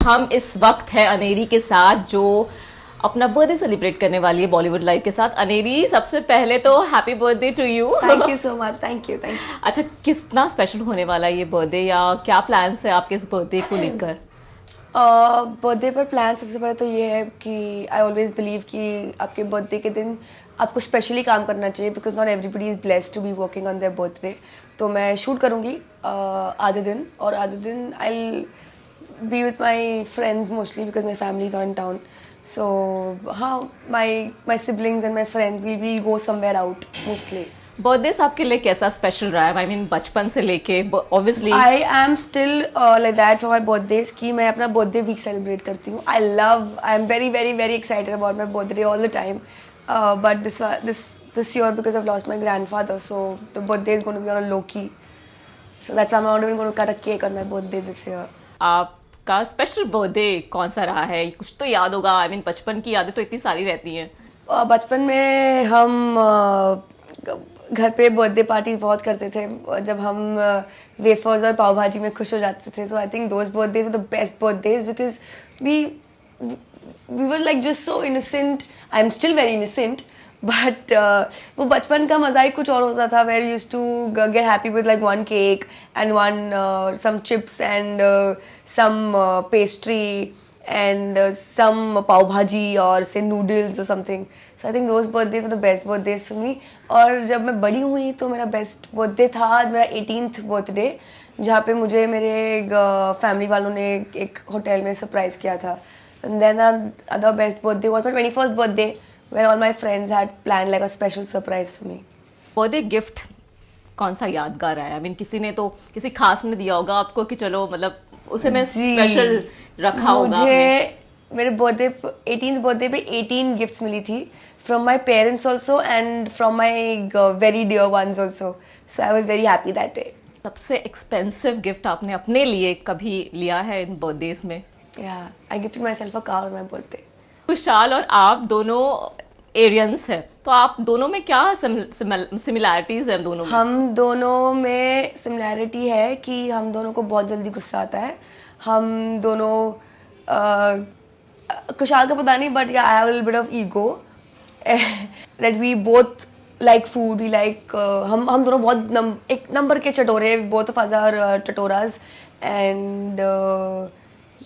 हम इस वक्त है अनेरी के साथ, जो अपना बर्थडे सेलिब्रेट करने वाली है बॉलीवुड लाइव के साथ। अनेरी, सबसे पहले तो happy birthday to you. Thank you so much, thank you. अच्छा, कितना स्पेशल होने वाला है ये बर्थडे, या क्या प्लान्स है आपके इस बर्थडे को लेकर? बर्थडे पर प्लान सबसे पहले तो ये है कि आई ऑलवेज बिलीव कि आपके बर्थडे के दिन आपको स्पेशली काम करना चाहिए, because not everybody is blessed to be working on their birthday. तो मैं शूट करूँगी आधे दिन, और आधे दिन I be with my friends mostly, because my family is on town. So हाँ, my siblings and my friends will be go somewhere out mostly. Birthday आपके लिए कैसा स्पेशल रहा है? आई मीन बचपन से लेके obviously. I am still like that for my birthdays, कि मैं अपना बर्थडे वीक सेलिब्रेट करती हूँ। I am very very very excited about my birthday all the time, but this year, because I've lost my grandfather, so the birthday is going to be on a low key, so that's why I'm not even going to cut a cake on my birthday this year. आपका special birthday कौन सा रहा है? कुछ तो याद होगा। I mean बचपन की यादें तो इतनी सारी रहती हैं। बचपन में हम घर पे बर्थडे पार्टीज बहुत करते थे, जब हम वेफर्स और पाव भाजी में खुश हो जाते थे। So I think those birthdays were the best birthdays, because we were like just so innocent. I am still very innocent, but वो बचपन का मजा ही कुछ और होता था, where use to get happy with like one cake and one some chips and some pastry and some pav bhaji or say noodles or something. So I think those birthdays were the best birthdays for me. और जब मैं बड़ी हुई तो मेरा best birthday था मेरा 18th birthday, जहाँ पे मुझे मेरे फैमिली वालों ने एक होटल में सरप्राइज किया था। And then other best birthday was my 21st birthday, where all my friends had planned like a special surprise for me. Birthday gift कौन सा यादगार है? आई मीन किसी ने तो किसी खास ने दिया होगा आपको कि चलो मतलब उसे मैं स्पेशल रखा होगा। मुझे मेरे बर्थडे 18th बर्थडे पे 18 गिफ्ट्स मिली थी, from my parents also and from my very dear ones also. So I was very happy that day. सबसे एक्सपेंसिव गिफ्ट आपने अपने लिए कभी लिया है इन बर्थडेज में? या I gifted my self a car on my birthday. खुशहाल और आप दोनों एरियंस हैं, तो आप दोनों में क्या सिमिलैरिटीज हैं? दोनों में हम दोनों में सिमिलैरिटी है कि हम दोनों को बहुत जल्दी गुस्सा आता है। हम दोनों खुशहाल का पता नहीं, but yeah I have a little bit of ego that we both like food, we like हम दोनों बहुत एक नंबर के चटोरे, बोथ ऑफ अस आर चटोराज एंड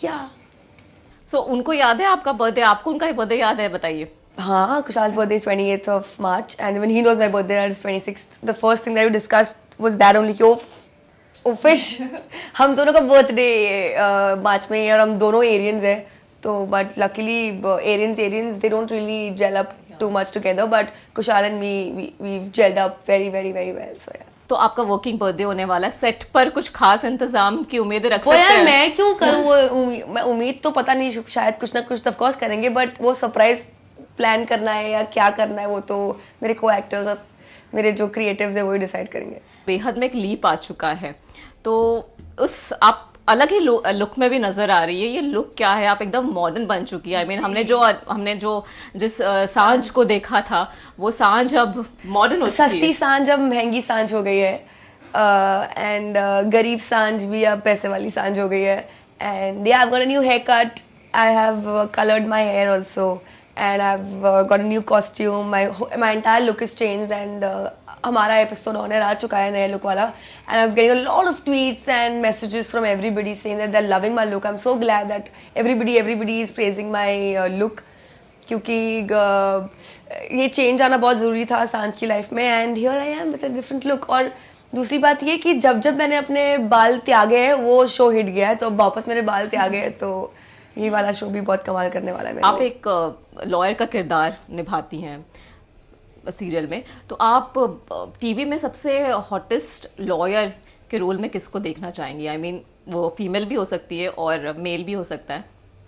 या। सो उनको याद है आपका बर्थडे? आपको उनका बर्थडे याद है? बताइए। हाँ, Kushal's birthday is 28th of March, and when he knows my birthday is 26th, the first thing that we discussed was that only, oh fish। हम दोनों का बर्थडे मार्च में है और हम दोनों एरियंस है, तो but luckily Aryans they don't really gel up too much together, but Kushal and me we gelled up very very very well, so yeah। तो आपका वर्किंग बर्थडे होने वाला है, सेट पर कुछ खास इंतजाम की उम्मीद रख सकते हैं? यार मैं क्यों करूँ वो उम्मीद तो पता नहीं, शायद कुछ ना कुछ ऑफ कोर्स करेंगे, बट वो सरप्राइज प्लान करना है या क्या करना है वो तो मेरे को एक्टर्स और मेरे जो क्रिएटिव्स है वो ही डिसाइड करेंगे। बेहद में एक लीप आ चुका है, तो उस आप अलग ही लुक में भी नजर आ रही है। ये लुक क्या है? आप एकदम मॉडर्न बन चुकी है। आई मीन हमने जो जिस सांझ को देखा था वो सांझ अब मॉडर्न हो चुकी है। सस्ती सांझ अब महंगी सांझ हो गई है, एंड गरीब सांझ भी अब पैसे वाली सांझ हो गई है। And yeah I have got a new haircut, I have coloured my hair also, and I've got a new costume. My entire look is changed, and हमारा एपिसोड ऑनर आ चुका है नया लुक वाला, and I'm getting a lot of tweets and messages from everybody saying that they're loving my look. I'm so glad that everybody is praising my look, क्योंकि ये change आना बहुत ज़रूरी था सांझ की लाइफ में, and here I am with a different look। और दूसरी बात ये कि जब मैंने अपने बाल त्यागे हैं वो शो हिट गया है, तो वापस मेरे बाल त्यागे हैं, तो ये वाला शो भी बहुत कमाल करने वाला है। आप एक लॉयर का किरदार निभाती हैं सीरियल में, तो आप टीवी में सबसे हॉटेस्ट लॉयर के रोल में किसको देखना चाहेंगी? आई मीन वो फीमेल भी हो सकती है और मेल भी हो सकता है।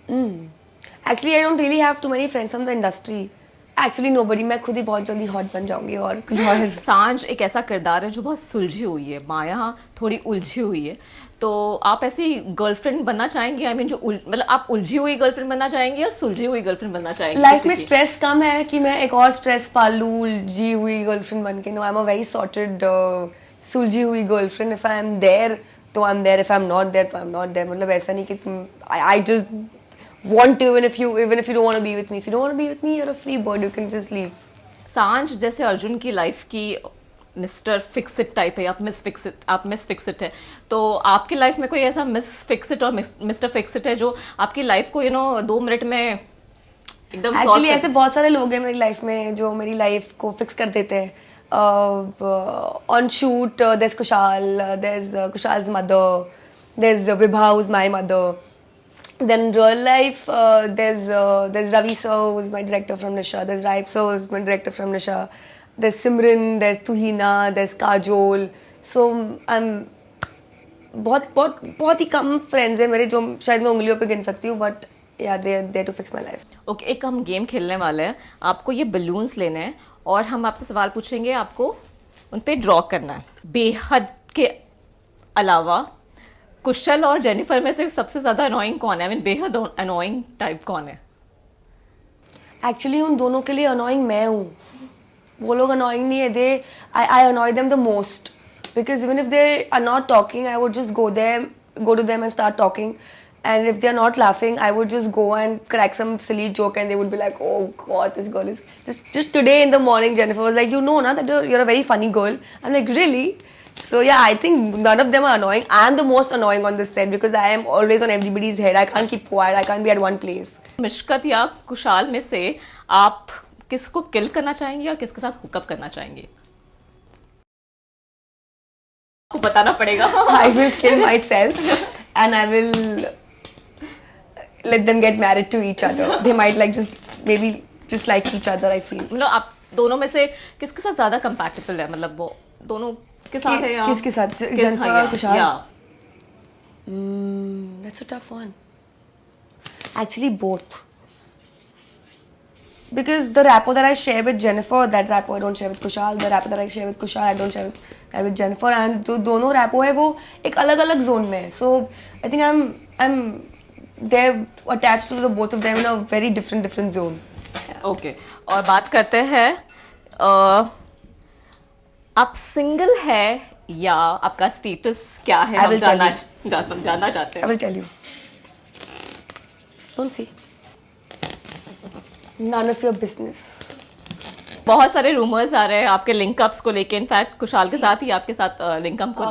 Actually I don't really have too many friends from the industry, actually nobody. मैं खुद ही बहुत जल्दी हॉट बन जाऊंगी। और सांझ एक ऐसा किरदार है जो बहुत सुलझी हुई है, माया थोड़ी उलझी हुई है, तो आप ऐसी गर्लफ्रेंड बनना चाहेंगे? आई मीन जो मतलब आप उलझी हुई गर्लफ्रेंड बनना चाहेंगे या सुलझी हुई गर्लफ्रेंड बनना चाहेंगे? लाइफ में स्ट्रेस कम है कि मैं एक और स्ट्रेस पाल लूं उलझी हुई गर्लफ्रेंड बन के। No, I am a very sorted सुलझी हुई girlfriend. If I am there तो I am there, if I am not there तो आई एम नॉट देयर. मतलब ऐसा नहीं कि तुम, I just want to, even if you don't want to be with me, if you don't want to be with me, you're a free bird, you can just leave. सांझ जैसे अर्जुन की life की mister Fixit type है, आप miss Fixit है, तो आपकी life में कोई ऐसा मिस फिक्सिट और मिस्टर फिक्सिट है जो आपकी लाइफ को 2 मिनट में एकदम एक्चुअली ऐसे बहुत सारे लोग हैं मेरी लाइफ में जो मेरी लाइफ को फिक्स कर देते हैं. On shoot there's Kushal, there's Kushal's mother, there's Vibha who's my mother. Then in real life, there's Ravi sir, who's my director from Nisha. There's Raib sir, who's my director from Nisha. There's Simran, there's Tuhina, there's Kajol. So I'm बहुत ही कम friends हैं मेरे जो शायद मैं उंगलियों पे गिन सकती हूँ, but yeah they are there to fix my life. Okay, एक हम गेम खेलने वाले हैं. आपको ये बलून्स लेने हैं और हम आपसे सवाल पूछेंगे, आपको उन पे ड्रॉ करना है. बेहद के अलावा कुशल और जेनिफर में से सबसे ज्यादा अनोइंग कौन है? आई मीन बेहद अनोइंग टाइप कौन है? एक्चुअली उन दोनों के लिए अनोइंग मैं हूँ. वो लोग अनोइंग नहीं है. They I annoy them the most because even if they are not talking I would just go to them and start talking. And if they're not laughing, I would just go and crack some silly joke, and they would be like, "Oh God, this girl is just today in the morning." Jennifer was like, "You know, na, that you're a very funny girl." I'm like, "Really?" So yeah, I think none of them are annoying. I am the most annoying on this set because I am always on everybody's head. I can't keep quiet. I can't be at one place. Mishkat या कुशाल में से आप किसको किल करना चाहेंगे या किसके साथ हुकअप करना चाहेंगे? आपको बताना पड़ेगा. I will kill myself and I will let them get married to each other. They might like just like each other, I feel. मतलब आप दोनों में से किसके साथ ज्यादा कंपैटिबल है? मतलब वो दोनों के साथ है या किसके साथ? जेनिफर और Kushal? Yeah. That's a tough one. Actually, both. Because the rapport that I share with Jennifer, that rapport I don't share with Kushal. The rapport that I share with Kushal, I don't share with Jennifer. And जो दोनों rapport है वो एक अलग-अलग zone में है. So I think I'm they're attached to the both of them in a very different zone. Okay. और बात करते हैं, आप सिंगल है या आपका स्टेटस क्या है? हम जानना चाहते हैं. I will tell you. Don't see. None of your business. बहुत सारे रूमर्स आ रहे हैं आपके लिंकअप्स को लेके. इनफैक्ट कुशाल के साथ ही आपके साथ लिंकअप को.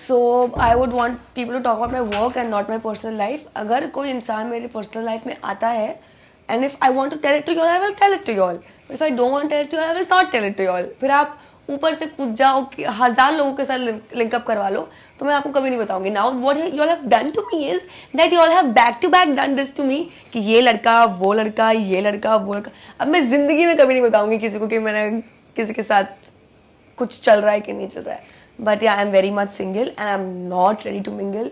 So I would want people to talk about my work and not my personal life. अगर कोई इंसान मेरी personal life में आता है and if I want to tell it to you all, I will tell it to you all. If I don't want to tell it to you, I will not tell it to you all. फिर आप ऊपर से कूद जाओ कि 1000 लोगों के साथ लिंकअप करवा लो तो मैं आपको कभी नहीं बताऊंगी. Now what you all have done to me is that you all have back to back done this to me कि ये लड़का वो लड़का ये लड़का वो लड़का. अब मैं जिंदगी में कभी नहीं बताऊंगी किसी को कि मैंने किसी के साथ कुछ चल रहा है कि नहीं चल रहा है. But yeah, I'm very much single and I'm not ready to mingle.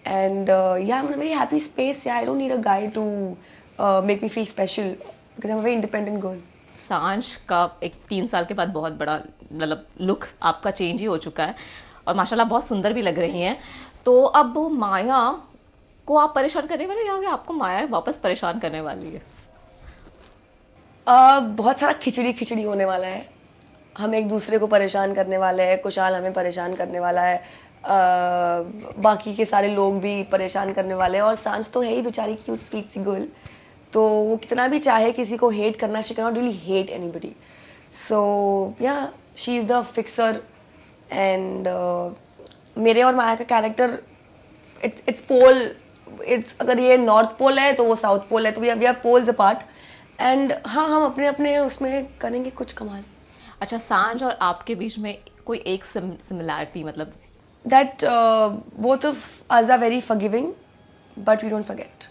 And yeah, I'm in a very happy space. Yeah, I don't need a guy to make me feel special because I'm a very independent girl. सांझ का एक 3 साल के बाद बहुत बड़ा मतलब look आपका चेंज ही हो चुका है और माशाल्लाह बहुत सुंदर भी लग रही हैं. तो अब माया को आप परेशान करने वाले या फिर आपको माया वापस परेशान करने वाली है? बहुत सारा खिचड़ी होने वाला है. हम एक दूसरे को परेशान करने वाले हैं. कुशाल हमें परेशान करने वाला है. बाकी के सारे लोग भी परेशान करने वाले हैं. और सांझ तो है ही बेचारी क्यूट स्वीट सी गर्ल. तो वो कितना भी चाहे किसी को हेट करना, she cannot really hate anybody. So yeah, she is the fixer. And मेरे और माया का कैरेक्टर it's pole. अगर ये नॉर्थ पोल है तो वो साउथ पोल है. तो we are poles apart. And हाँ, हम अपने अपने उसमें करेंगे कुछ कमाल. अच्छा, सांझ और आपके बीच में कोई एक सिमिलैरिटी मतलब? That both of us are very forgiving, but we don't forget.